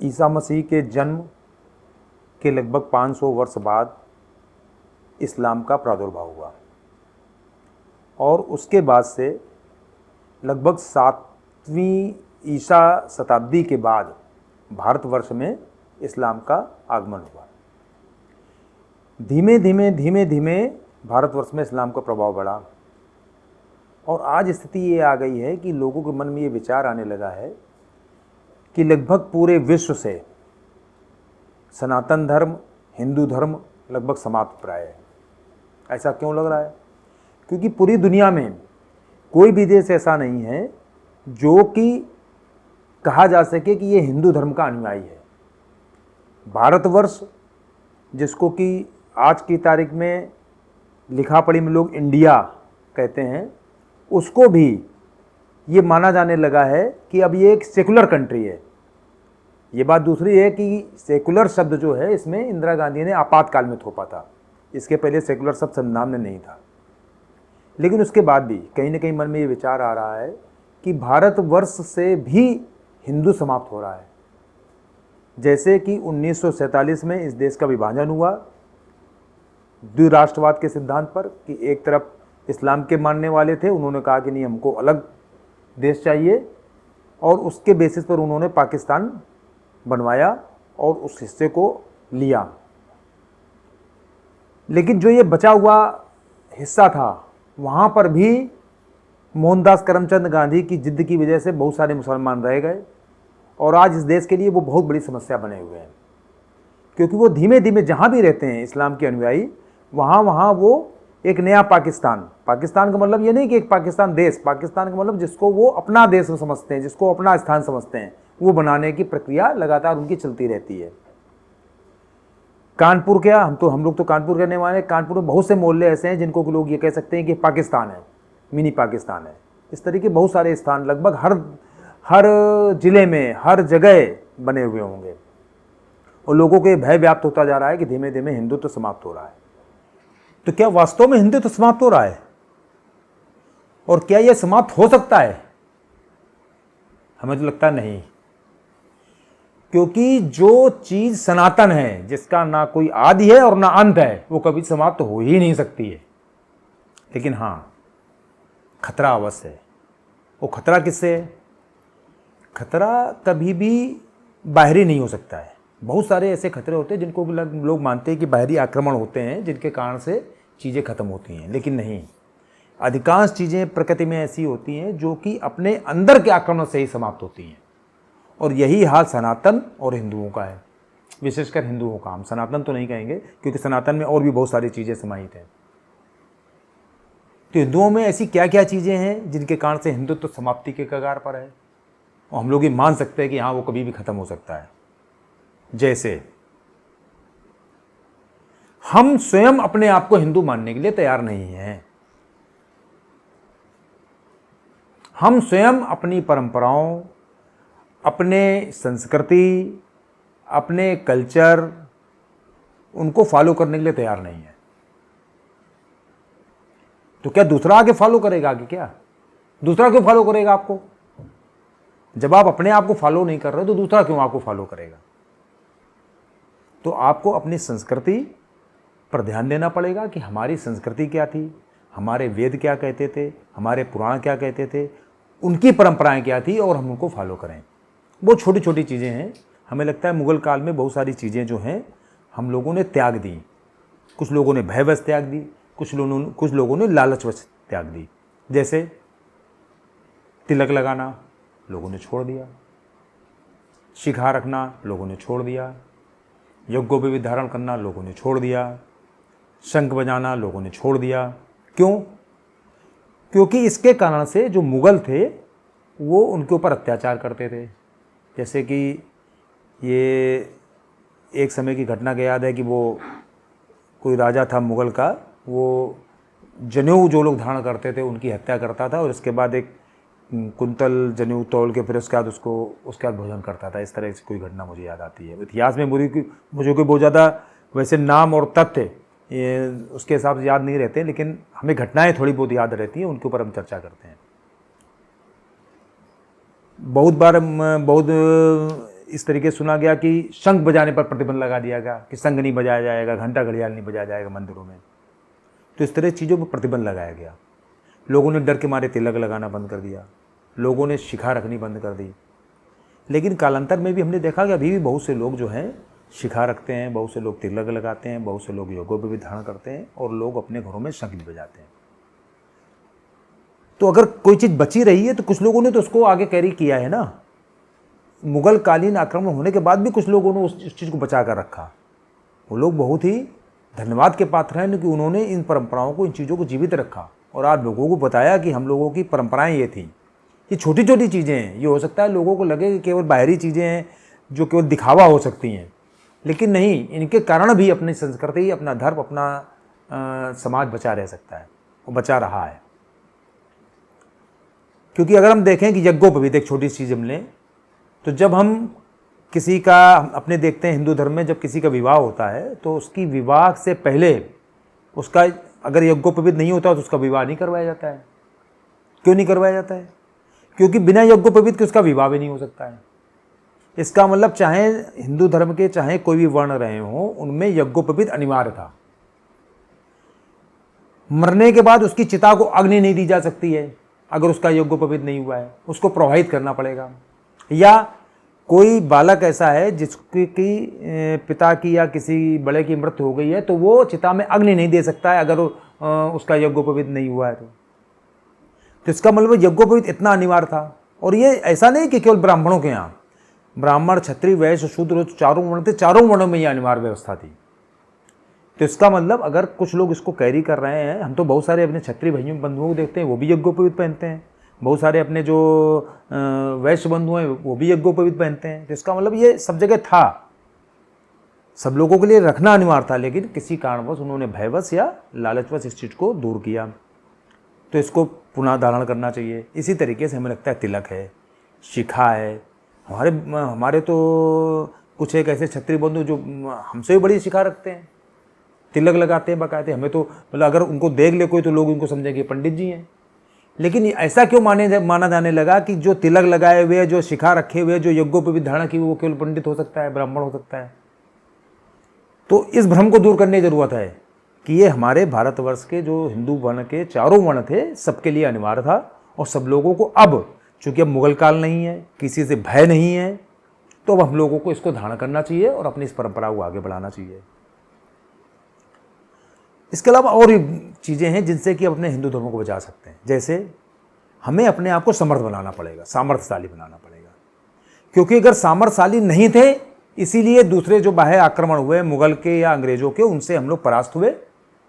ईसा मसीह के जन्म के लगभग 500 वर्ष बाद इस्लाम का प्रादुर्भाव हुआ और उसके बाद से लगभग 7वीं ईसा शताब्दी के बाद भारतवर्ष में इस्लाम का आगमन हुआ। धीमे धीमे भारतवर्ष में इस्लाम का प्रभाव बढ़ा और आज स्थिति ये आ गई है कि लोगों के मन में ये विचार आने लगा है कि लगभग पूरे विश्व से सनातन धर्म, हिंदू धर्म लगभग समाप्त प्राय है। ऐसा क्यों लग रहा है? क्योंकि पूरी दुनिया में कोई भी देश ऐसा नहीं है जो कि कहा जा सके कि ये हिंदू धर्म का अनुयायी है। भारतवर्ष, जिसको कि आज की तारीख में लिखा पढ़ी में लोग इंडिया कहते हैं, उसको भी ये माना जाने लगा है कि अब ये एक सेकुलर कंट्री है। ये बात दूसरी है कि सेकुलर शब्द जो है इसमें इंदिरा गांधी ने आपातकाल में थोपा था। इसके पहले सेकुलर शब्द संविधान में नहीं था। लेकिन उसके बाद भी कहीं ना कहीं मन में ये विचार आ रहा है कि भारतवर्ष से भी हिंदू समाप्त हो रहा है। जैसे कि 1947 में इस देश का विभाजन हुआ द्विराष्ट्रवाद के सिद्धांत पर कि एक तरफ इस्लाम के मानने वाले थे, उन्होंने कहा कि नहीं, हमको अलग देश चाहिए, और उसके बेसिस पर उन्होंने पाकिस्तान बनवाया और उस हिस्से को लिया। लेकिन जो ये बचा हुआ हिस्सा था वहाँ पर भी मोहनदास करमचंद गांधी की जिद की वजह से बहुत सारे मुसलमान रह गए और आज इस देश के लिए वो बहुत बड़ी समस्या बने हुए हैं। क्योंकि वो धीमे धीमे जहाँ भी रहते हैं इस्लाम के अनुयायी, वहाँ वो एक नया पाकिस्तान का मतलब ये नहीं कि एक पाकिस्तान देश, पाकिस्तान का मतलब जिसको वो अपना देश समझते हैं, जिसको अपना स्थान समझते हैं, वो बनाने की प्रक्रिया लगातार उनकी चलती रहती है। कानपुर क्या, हम लोग तो कानपुर रहने वाले हैं। कानपुर में बहुत से मोहल्ले ऐसे हैं जिनको लोग ये कह सकते हैं कि पाकिस्तान है, मिनी पाकिस्तान है। इस तरीके बहुत सारे स्थान लगभग हर जिले में, हर जगह बने हुए होंगे और लोगों को ये भय व्याप्त होता जा रहा है कि धीमे धीमे हिंदुत्व समाप्त हो रहा है। तो क्या वास्तव में हिंदुत्व समाप्त हो रहा है? और क्या यह समाप्त हो सकता है? हमें तो लगता नहीं, क्योंकि जो चीज सनातन है, जिसका ना कोई आदि है और ना अंत है, वो कभी समाप्त हो ही नहीं सकती है। लेकिन हाँ, खतरा अवश्य है। वो खतरा किससे है? खतरा कभी भी बाहरी नहीं हो सकता है। बहुत सारे ऐसे खतरे होते हैं जिनको लोग मानते हैं कि बाहरी आक्रमण होते हैं जिनके कारण से चीज़ें खत्म होती हैं, लेकिन नहीं। अधिकांश चीज़ें प्रकृति में ऐसी होती हैं जो कि अपने अंदर के आक्रमण से ही समाप्त होती हैं, और यही हाल सनातन और हिंदुओं का है। विशेषकर हिंदुओं का, हम सनातन तो नहीं कहेंगे क्योंकि सनातन में और भी बहुत सारी चीज़ें समाहित हैं। तो हिंदुओं में ऐसी क्या क्या चीज़ें हैं जिनके कारण से हिंदुत्व समाप्ति के कगार पर है और हम लोग ये मान सकते हैं कि हाँ, वो कभी भी खत्म हो सकता है। जैसे हम स्वयं अपने आप को हिंदू मानने के लिए तैयार नहीं हैं। हम स्वयं अपनी परंपराओं, अपने संस्कृति, अपने कल्चर, उनको फॉलो करने के लिए तैयार नहीं है। तो क्या दूसरा आगे फॉलो करेगा? आगे क्या दूसरा क्यों फॉलो करेगा आपको? जब आप अपने आप को फॉलो नहीं कर रहे तो दूसरा क्यों आपको फॉलो करेगा? तो आपको अपनी संस्कृति पर ध्यान देना पड़ेगा कि हमारी संस्कृति क्या थी, हमारे वेद क्या कहते थे, हमारे पुराण क्या कहते थे, उनकी परंपराएं क्या थी, और हम उनको फॉलो करें। बहुत छोटी छोटी चीज़ें हैं। हमें लगता है मुगल काल में बहुत सारी चीज़ें जो हैं हम लोगों ने त्याग दी। कुछ लोगों ने भयवश त्याग दी, कुछ लोगों ने लालचवश त्याग दी। जैसे तिलक लगाना लोगों ने छोड़ दिया, शिखा रखना लोगों ने छोड़ दिया, यज्ञोपवीत धारण करना लोगों ने छोड़ दिया, शंख बजाना लोगों ने छोड़ दिया। क्यों? क्योंकि इसके कारण से जो मुगल थे वो उनके ऊपर अत्याचार करते थे। जैसे कि ये एक समय की घटना का याद है कि वो कोई राजा था मुगल का, वो जनेऊ जो लोग धारण करते थे उनकी हत्या करता था और इसके बाद एक कुंतल जनेऊ तोल के फिर उसके बाद भोजन करता था। इस तरह से कोई घटना मुझे याद आती है। इतिहास में मुझे कोई बहुत ज़्यादा वैसे नाम और तथ्य ये उसके हिसाब से याद नहीं रहते, लेकिन हमें घटनाएं थोड़ी बहुत याद रहती हैं, उनके ऊपर हम चर्चा करते हैं। बहुत बार बहुत इस तरीके सुना गया कि शंख बजाने पर प्रतिबंध लगा दिया गया कि शंख नहीं बजाया जाएगा, घंटा घड़ियाल नहीं बजाया जाएगा मंदिरों में। तो इस तरह चीज़ों पर प्रतिबंध लगाया गया। लोगों ने डर के मारे तिलक लगाना बंद कर दिया, लोगों ने शिखा रखनी बंद कर दी। लेकिन कालांतर में भी हमने देखा कि अभी भी बहुत से लोग जो हैं शिखा रखते हैं, बहुत से लोग तिलक लगाते हैं, बहुत से लोग यज्ञोपवीत धारण करते हैं और लोग अपने घरों में शंख भी बजाते हैं। तो अगर कोई चीज़ बची रही है तो कुछ लोगों ने तो उसको आगे कैरी किया है ना। मुगल कालीन आक्रमण होने के बाद भी कुछ लोगों ने उस चीज़ को बचा कर रखा। वो लोग बहुत ही धन्यवाद के पात्र हैं कि उन्होंने इन परंपराओं को, इन चीज़ों को जीवित रखा और आज लोगों को बताया कि हम लोगों की परंपराएं ये थी। ये छोटी छोटी चीज़ें हैं। ये हो सकता है लोगों को लगे कि केवल बाहरी चीज़ें हैं जो केवल दिखावा हो सकती हैं, लेकिन नहीं, इनके कारण भी अपनी संस्कृति, अपना धर्म, अपना समाज बचा रह सकता है और बचा रहा है। क्योंकि अगर हम देखें कि यज्ञोपवीत एक छोटी चीज़ हम लें, तो जब हम किसी का अपने देखते हैं हिंदू धर्म में, जब किसी का विवाह होता है तो उसकी विवाह से पहले उसका अगर यज्ञोपवीत नहीं होता तो उसका विवाह नहीं करवाया जाता है। क्यों नहीं करवाया जाता है? क्योंकि बिना यज्ञोपवीत के उसका विवाह भी नहीं हो सकता है। इसका मतलब चाहे हिंदू धर्म के चाहे कोई भी वर्ण रहे हों, उनमें यज्ञोपवीत अनिवार्य था। मरने के बाद उसकी चिता को अग्नि नहीं दी जा सकती है अगर उसका यज्ञोपवीत नहीं हुआ है, उसको प्रवाहित करना पड़ेगा। या कोई बालक ऐसा है जिसकी पिता की या किसी बड़े की मृत्यु हो गई है तो वो चिता में अग्नि नहीं दे सकता है अगर उसका यज्ञोपवीत नहीं हुआ है तो इसका मतलब यज्ञोपवीत इतना अनिवार्य था। और ये ऐसा नहीं कि केवल ब्राह्मणों के यहाँ, ब्राह्मण, क्षत्रिय, वैश्य, शूद्र चारों वर्ण थे, चारों वर्णों में ये अनिवार्य व्यवस्था थी। तो इसका मतलब अगर कुछ लोग इसको कैरी कर रहे हैं, हम तो बहुत सारे अपने क्षत्रिय भाइयों बंधुओं को देखते हैं वो भी यज्ञोपवीत पहनते हैं, बहुत सारे अपने जो वैश्य बंधु हैं वो भी यज्ञोपवीत पहनते हैं। तो इसका मतलब ये सब जगह था, सब लोगों के लिए रखना अनिवार्य था, लेकिन किसी कारणवश उन्होंने भयवश या लालचवश इस चीज़ को दूर किया। तो इसको पुनः धारण करना चाहिए। इसी तरीके से हमें लगता है तिलक है, शिखा है। हमारे तो कुछ एक ऐसे क्षत्रिय बंधु जो हमसे भी बड़ी शिखा रखते हैं, तिलक लगाते हैं बाकायदे। हमें तो मतलब अगर उनको देख ले कोई तो लोग उनको समझेंगे पंडित जी हैं। लेकिन ऐसा क्यों माना जाने लगा कि जो तिलक लगाए हुए, जो शिखा रखे हुए, जो यज्ञोपवीत धारण की वो केवल पंडित हो सकता है, ब्राह्मण हो सकता है? तो इस भ्रम को दूर करने की जरूरत है कि ये हमारे भारतवर्ष के जो हिंदू वर्ण के चारों वर्ण थे सबके लिए अनिवार्य था। और सब लोगों को अब, चूंकि अब मुगल काल नहीं है, किसी से भय नहीं है, तो अब हम लोगों को इसको धारण करना चाहिए और अपनी इस परंपरा को आगे बढ़ाना चाहिए। इसके अलावा और चीज़ें हैं जिनसे कि अपने हिंदू धर्म को बचा सकते हैं। जैसे हमें अपने आप को समर्थ बनाना पड़ेगा, सामर्थ्यशाली बनाना पड़ेगा। क्योंकि अगर सामर्थ्यशाली नहीं थे, इसीलिए दूसरे जो बाह्य आक्रमण हुए मुगल के या अंग्रेजों के, उनसे हम लोग परास्त हुए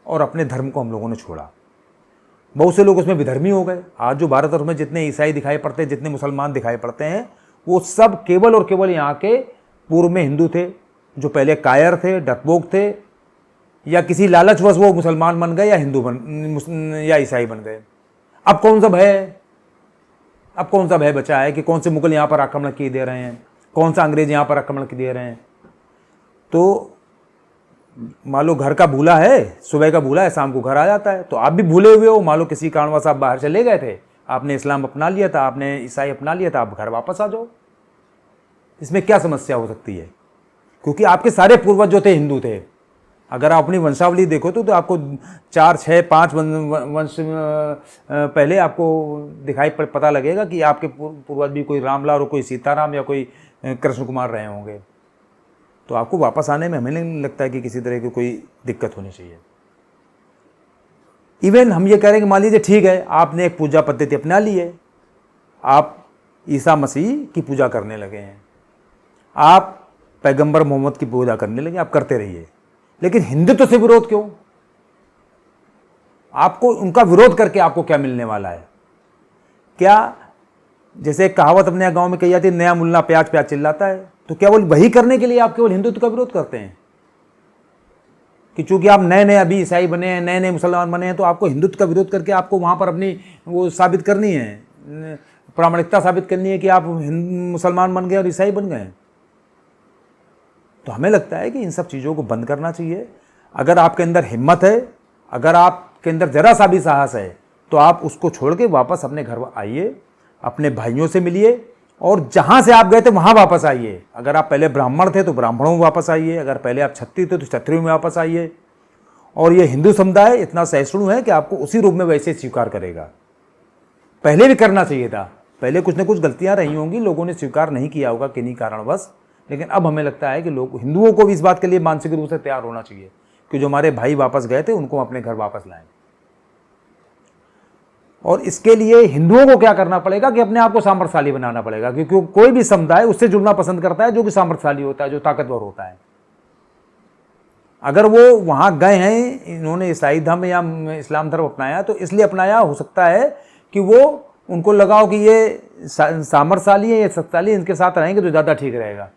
और अपने धर्म को हम लोगों ने छोड़ा। बहुत से लोग उसमें विधर्मी हो गए। आज जो भारत वर्ष में जितने ईसाई दिखाई पड़ते हैं, जितने मुसलमान दिखाई पड़ते हैं, वो सब केवल और केवल यहाँ के पूर्व में हिंदू थे, जो पहले कायर थे, डरपोक थे, या किसी लालचवश वो मुसलमान बन गए या या ईसाई बन गए। अब कौन सा भय है? अब कौन सा भय बचा है कि कौन से मुगल यहाँ पर आक्रमण किए दे रहे हैं, कौन सा अंग्रेज यहाँ पर आक्रमण किए दे रहे हैं? तो मान लो घर का भूला है, सुबह का भूला है, शाम को घर आ जाता है। तो आप भी भूले हुए हो, मान लो किसी कारणवश आप बाहर चले गए थे, आपने इस्लाम अपना लिया था, आपने ईसाई अपना लिया था, आप घर वापस आ जाओ। इसमें क्या समस्या हो सकती है? क्योंकि आपके सारे पूर्वज जो थे हिंदू थे। अगर आप अपनी वंशावली देखो तो आपको 4, 6, 5 वंश पहले आपको दिखाई पता लगेगा कि आपके पूर्वज भी कोई रामलाल और कोई सीताराम या कोई कृष्ण कुमार रहे होंगे। तो आपको वापस आने में हमें नहीं लगता है कि किसी तरह की कोई दिक्कत होनी चाहिए। इवन हम ये कह रहे हैं कि मान लीजिए ठीक है, आपने एक पूजा पद्धति अपना ली है, आप ईसा मसीह की पूजा करने लगे हैं, आप पैगंबर मोहम्मद की पूजा करने लगे, आप करते रहिए। लेकिन हिंदुत्व से विरोध क्यों? आपको उनका विरोध करके आपको क्या मिलने वाला है? क्या जैसे एक कहावत अपने गांव में कही जाती है, नया मुल्ला प्याज प्याज चिल्लाता है। तो क्या वही करने के लिए आप केवल हिंदुत्व का विरोध करते हैं कि चूंकि आप नए नए अभी ईसाई बने हैं, नए नए मुसलमान बने हैं, तो आपको हिंदुत्व का विरोध करके आपको वहां पर अपनी वो साबित करनी है, प्रामाणिकता साबित करनी है कि आप मुसलमान बन गए और ईसाई बन गए। तो हमें लगता है कि इन सब चीज़ों को बंद करना चाहिए। अगर आपके अंदर हिम्मत है, अगर आपके अंदर जरा सा भी साहस है, तो आप उसको छोड़ के वापस अपने घर आइए, अपने भाइयों से मिलिए, और जहां से आप गए थे वहां वापस आइए। अगर आप पहले ब्राह्मण थे तो ब्राह्मणों में वापस आइए, अगर पहले आप क्षत्रिय थे तो क्षत्रियों में वापस आइए। और ये हिंदू समुदाय इतना सहिष्णु है कि आपको उसी रूप में वैसे स्वीकार करेगा। पहले भी करना चाहिए था, पहले कुछ ना कुछ गलतियां रही होंगी, लोगों ने स्वीकार नहीं किया होगा किन्हीं कारणवश, लेकिन अब हमें लगता है कि लोग, हिंदुओं को भी इस बात के लिए मानसिक रूप से तैयार होना चाहिए कि जो हमारे भाई वापस गए थे उनको अपने घर वापस लाएं। और इसके लिए हिंदुओं को क्या करना पड़ेगा कि अपने आप को सामर्थ्यशाली बनाना पड़ेगा, क्योंकि कोई भी समुदाय उससे जुड़ना पसंद करता है जो कि सामर्थ्यशाली होता है, जो ताकतवर होता है। अगर वो वहां गए हैं, इन्होंने ईसाई धर्म या इस्लाम धर्म अपनाया तो इसलिए अपनाया हो सकता है कि वो उनको लगाओ कि ये सामर्थ्यशाली है, ये शक्तिशाली, इनके साथ रहेंगे तो ज़्यादा ठीक रहेगा।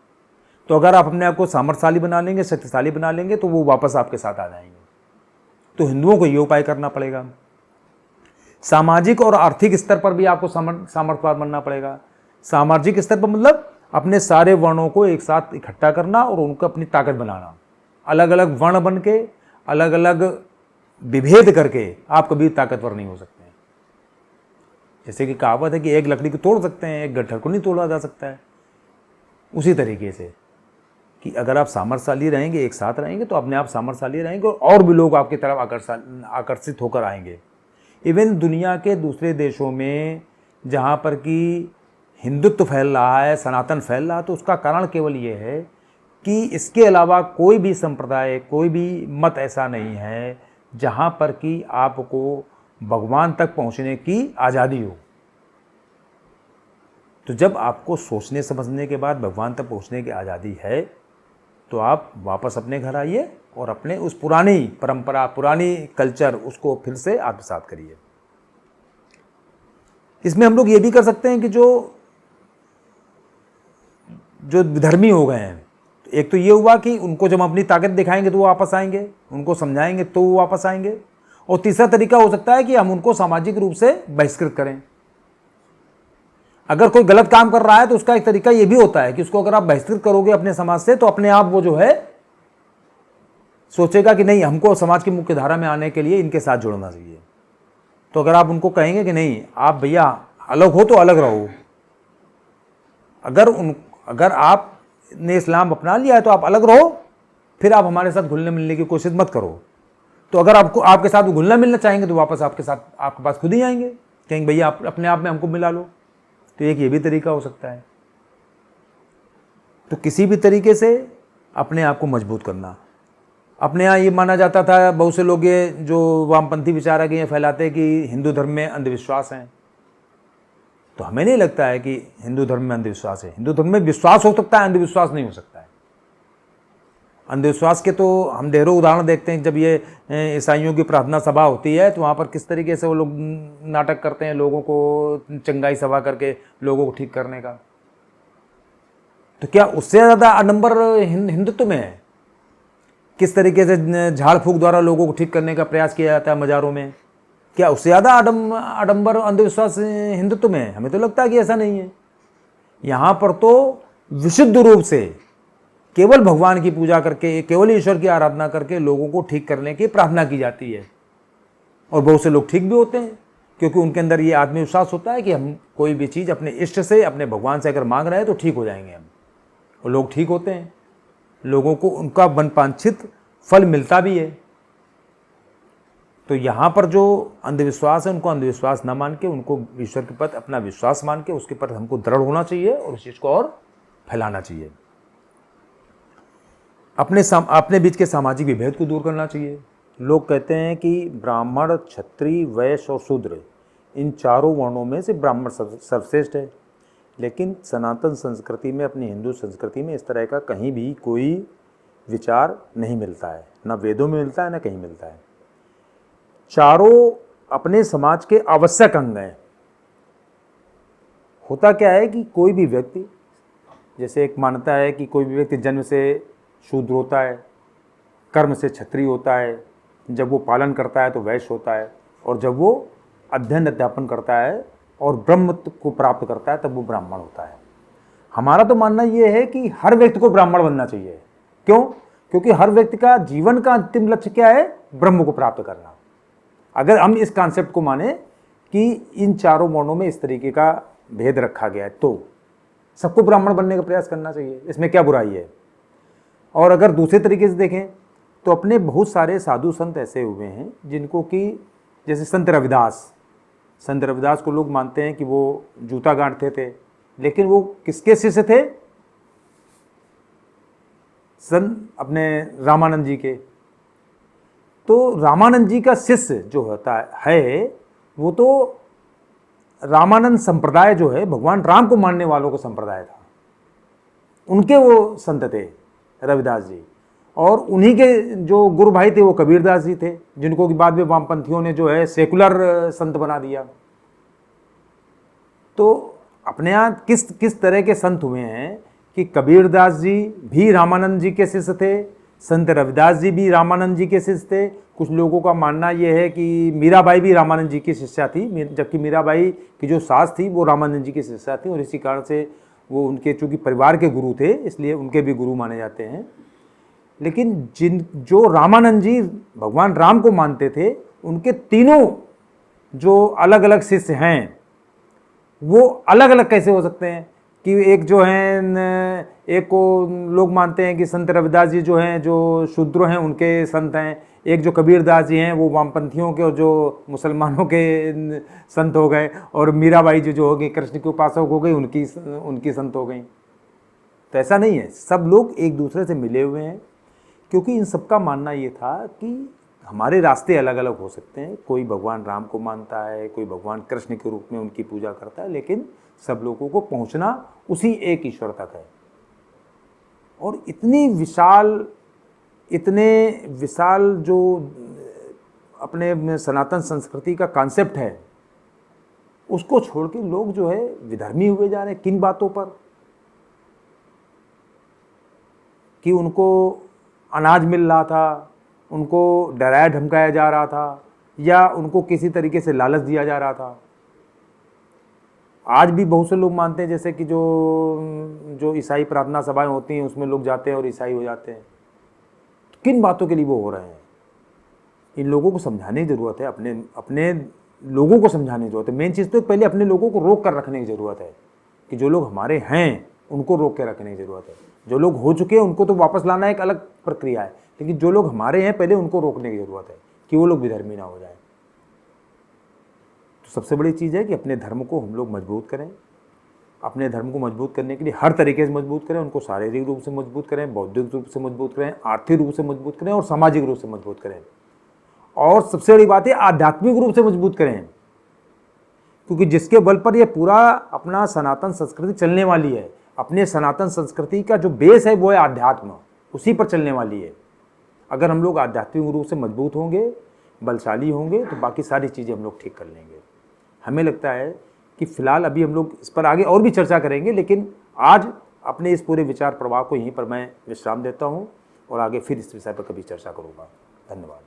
तो अगर आप अपने आप को सामर्थ्यशाली बना लेंगे, शक्तिशाली बना लेंगे, तो वो वापस आपके साथ आ जाएंगे। तो हिंदुओं को ये उपाय करना पड़ेगा। सामाजिक और आर्थिक स्तर पर भी आपको सामर्थ्यवान बनना पड़ेगा। सामाजिक स्तर पर मतलब अपने सारे वर्णों को एक साथ इकट्ठा करना और उनको अपनी ताकत बनाना। अलग अलग वर्ण बन के, अलग अलग विभेद करके आप कभी ताकतवर नहीं हो सकते। जैसे कि कहावत है कि एक लकड़ी को तोड़ सकते हैं, एक गट्ठर को नहीं तोड़ा जा सकता है। उसी तरीके से कि अगर आप सामर्थ्यशाली रहेंगे, एक साथ रहेंगे, तो अपने आप सामर्थ्यशाली रहेंगे और भी लोग आपकी तरफ आकर्षित होकर आएंगे। इवन दुनिया के दूसरे देशों में जहाँ पर कि हिंदुत्व फैल रहा है, सनातन फैल रहा है, तो उसका कारण केवल ये है कि इसके अलावा कोई भी संप्रदाय, कोई भी मत ऐसा नहीं है जहाँ पर कि आपको भगवान तक पहुँचने की आज़ादी हो। तो जब आपको सोचने समझने के बाद भगवान तक पहुँचने की आज़ादी है तो आप वापस अपने घर आइए और अपने उस पुरानी परंपरा, पुरानी कल्चर, उसको फिर से आत्मसात करिए। इसमें हम लोग ये भी कर सकते हैं कि जो विधर्मी हो गए हैं, एक तो ये हुआ कि उनको जब हम अपनी ताकत दिखाएंगे तो वो वापस आएंगे, उनको समझाएंगे तो वो वापस आएंगे। और तीसरा तरीका हो सकता है कि हम उनको सामाजिक रूप से बहिष्कृत करें। अगर कोई गलत काम कर रहा है तो उसका एक तरीका यह भी होता है कि उसको अगर आप बहिष्कृत करोगे अपने समाज से, तो अपने आप वो जो है सोचेगा कि नहीं, हमको समाज की मुख्य धारा में आने के लिए इनके साथ जुड़ना चाहिए। तो अगर आप उनको कहेंगे कि नहीं, आप भैया अलग हो तो अलग रहो, अगर आपने इस्लाम अपना लिया है तो आप अलग रहो, फिर आप हमारे साथ घुलने मिलने की कोशिश मत करो। तो अगर आपको आपके साथ घुलना मिलना चाहेंगे तो वापस आपके साथ आपके पास खुद ही आएंगे, कहेंगे भैया आप अपने आप में हमको मिला लो। तो एक ये भी तरीका हो सकता है। तो किसी भी तरीके से अपने आप को मजबूत करना। अपने यहाँ ये माना जाता था, बहुत से लोग ये जो वामपंथी विचारक ये फैलाते हैं कि हिंदू धर्म में अंधविश्वास हैं। तो हमें नहीं लगता है कि हिंदू धर्म में अंधविश्वास है। हिंदू धर्म में विश्वास हो सकता है, अंधविश्वास नहीं हो सकता है। अंधविश्वास के तो हम ढेरों उदाहरण देखते हैं। जब ये ईसाइयों की प्रार्थना सभा होती है तो वहाँ पर किस तरीके से वो लोग नाटक करते हैं, लोगों को चंगाई सभा करके लोगों को ठीक करने का। तो क्या उससे ज़्यादा नंबर हिंदुत्व में है? किस तरीके से झाड़ फूक द्वारा लोगों को ठीक करने का प्रयास किया जाता है मज़ारों में, क्या उससे ज़्यादा आडंबर अंधविश्वास हिंदुत्व में है? हमें तो लगता है कि ऐसा नहीं है। यहाँ पर तो विशुद्ध रूप से केवल भगवान की पूजा करके, केवल ईश्वर की आराधना करके लोगों को ठीक करने की प्रार्थना की जाती है। और बहुत से लोग ठीक भी होते हैं, क्योंकि उनके अंदर ये आत्मविश्वास होता है कि हम कोई भी चीज़ अपने इष्ट से, अपने भगवान से अगर मांग रहे हैं तो ठीक हो जाएंगे हम। और लोग ठीक होते हैं, लोगों को उनका मनवांछित फल मिलता भी है। तो यहाँ पर जो अंधविश्वास है, उनको अंधविश्वास न मान के, उनको ईश्वर के प्रति अपना विश्वास मान के उसके प्रति हमको दृढ़ होना चाहिए और उस चीज़ को और फैलाना चाहिए। अपने बीच के सामाजिक विभेद को दूर करना चाहिए। लोग कहते हैं कि ब्राह्मण, क्षत्रिय, वैश्य और शूद्र, इन चारों वर्णों में से ब्राह्मण सर्वश्रेष्ठ है। लेकिन सनातन संस्कृति में, अपनी हिंदू संस्कृति में इस तरह का कहीं भी कोई विचार नहीं मिलता है, ना वेदों में मिलता है, ना कहीं मिलता है। चारों अपने समाज के आवश्यक अंग हैं। होता क्या है कि कोई भी व्यक्ति, जैसे एक मान्यता है कि कोई भी व्यक्ति जन्म से शूद्र होता है, कर्म से क्षत्रिय होता है, जब वो पालन करता है तो वैश्य होता है, और जब वो अध्ययन अध्यापन करता है और ब्रह्म को प्राप्त करता है तब वो ब्राह्मण होता है। हमारा तो मानना ये है कि हर व्यक्ति को ब्राह्मण बनना चाहिए। क्यों? क्योंकि हर व्यक्ति का जीवन का अंतिम लक्ष्य क्या है? ब्रह्म को प्राप्त करना। अगर हम इस कॉन्सेप्ट को माने कि इन चारों वर्णों में इस तरीके का भेद रखा गया है, तो सबको ब्राह्मण बनने का प्रयास करना चाहिए, इसमें क्या बुराई है। और अगर दूसरे तरीके से देखें तो अपने बहुत सारे साधु संत ऐसे हुए हैं जिनको कि, जैसे संत रविदास को लोग मानते हैं कि वो जूता गांठते थे, लेकिन वो किसके शिष्य थे? अपने रामानंद जी के। तो रामानंद जी का शिष्य जो होता है वो तो रामानंद संप्रदाय जो है भगवान राम को मानने वालों का संप्रदाय था, उनके वो संत थे रविदास जी। और उन्हीं के जो गुरु भाई थे वो कबीरदास जी थे, जिनको कि बाद में वामपंथियों ने जो है सेकुलर संत बना दिया। तो अपने यहाँ किस तरह के संत हुए हैं कि कबीरदास जी भी रामानंद जी के शिष्य थे, संत रविदास जी भी रामानंद जी के शिष्य थे। कुछ लोगों का मानना यह है कि मीराबाई भी रामानंद जी की शिष्या थी, जबकि मीराबाई की जो सास थी वो रामानंद जी की शिष्या थी, और इसी कारण से वो उनके चूँकि परिवार के गुरु थे इसलिए उनके भी गुरु माने जाते हैं। लेकिन जो रामानंद जी भगवान राम को मानते थे, उनके तीनों जो अलग अलग शिष्य हैं वो अलग अलग कैसे हो सकते हैं कि एक जो हैं, एक को लोग मानते हैं कि संत रविदास जी जो हैं जो शूद्र हैं उनके संत हैं, एक जो कबीरदास जी हैं वो वामपंथियों के और जो मुसलमानों के संत हो गए, और मीराबाई जो हो गई कृष्ण के उपासक हो गई, उनकी संत हो गई। तो ऐसा नहीं है, सब लोग एक दूसरे से मिले हुए हैं, क्योंकि इन सबका मानना ये था कि हमारे रास्ते अलग अलग हो सकते हैं। कोई भगवान राम को मानता है, कोई भगवान कृष्ण के रूप में उनकी पूजा करता है, लेकिन सब लोगों को पहुंचना उसी एक ईश्वर तक है। और इतने विशाल जो अपने सनातन संस्कृति का कॉन्सेप्ट है, उसको छोड़ के लोग जो है विधर्मी हुए जा रहे हैं। किन बातों पर? कि उनको अनाज मिल रहा था, उनको डराया धमकाया जा रहा था, या उनको किसी तरीके से लालच दिया जा रहा था। आज भी बहुत से लोग मानते हैं जैसे कि जो ईसाई प्रार्थना सभाएं होती हैं उसमें लोग जाते हैं और ईसाई हो जाते हैं। तो किन बातों के लिए वो हो रहे हैं? इन लोगों को समझाने की ज़रूरत है, अपने लोगों को समझाने की ज़रूरत है। मेन चीज़ तो पहले अपने लोगों को रोक कर रखने की ज़रूरत है, कि जो लोग हमारे हैं उनको रोक के रखने की ज़रूरत है। जो लोग हो चुके हैं उनको तो वापस लाना एक अलग प्रक्रिया है, लेकिन जो लोग हमारे हैं पहले उनको रोकने की ज़रूरत है कि वो लोग विधर्मी ना हो जाए। तो सबसे बड़ी चीज़ है कि अपने धर्म को हम लोग मजबूत करें। अपने धर्म को मजबूत करने के लिए हर तरीके से मजबूत करें, उनको शारीरिक रूप से मजबूत करें, बौद्धिक रूप से मजबूत करें, आर्थिक रूप से मजबूत करें और सामाजिक रूप से मजबूत करें। और सबसे बड़ी बात है आध्यात्मिक रूप से मजबूत करें, क्योंकि जिसके बल पर यह पूरा अपना सनातन संस्कृति चलने वाली है। अपने सनातन संस्कृति का जो बेस है वो है आध्यात्म, उसी पर चलने वाली है। अगर हम लोग आध्यात्मिक रूप से मजबूत होंगे, बलशाली होंगे, तो बाकी सारी चीज़ें हम लोग ठीक कर लेंगे। हमें लगता है कि फ़िलहाल अभी हम लोग इस पर आगे और भी चर्चा करेंगे, लेकिन आज अपने इस पूरे विचार प्रवाह को यहीं पर मैं विश्राम देता हूँ और आगे फिर इस विषय पर कभी चर्चा करूँगा। धन्यवाद।